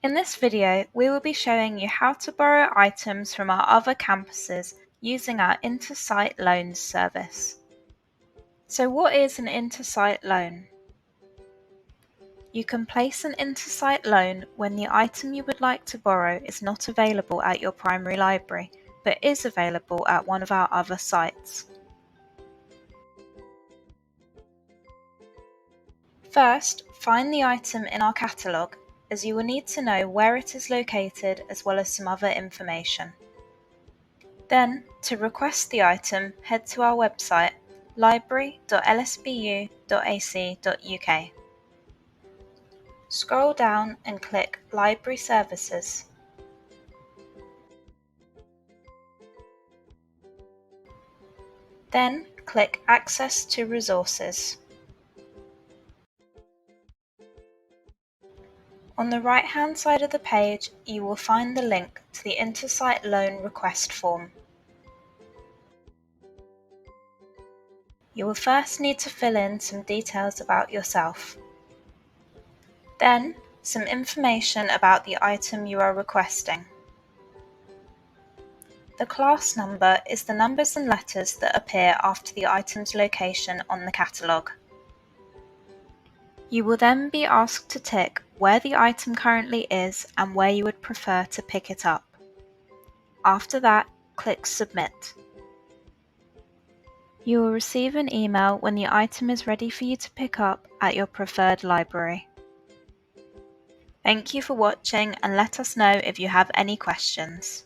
In this video, we will be showing you how to borrow items from our other campuses using our inter-site loans service. So what is an inter-site loan? You can place an inter-site loan when the item you would like to borrow is not available at your primary library, but is available at one of our other sites. First, find the item in our catalogue, as you will need to know where it is located as well as some other information. Then, to request the item, head to our website library.lsbu.ac.uk. Scroll down and click Library Services. Then click Access to Resources. On the right-hand side of the page, you will find the link to the Intersite Loan Request form. You will first need to fill in some details about yourself. Then, some information about the item you are requesting. The class number is the numbers and letters that appear after the item's location on the catalogue. You will then be asked to tick where the item currently is and where you would prefer to pick it up. After that, click Submit. You will receive an email when the item is ready for you to pick up at your preferred library. Thank you for watching, and let us know if you have any questions.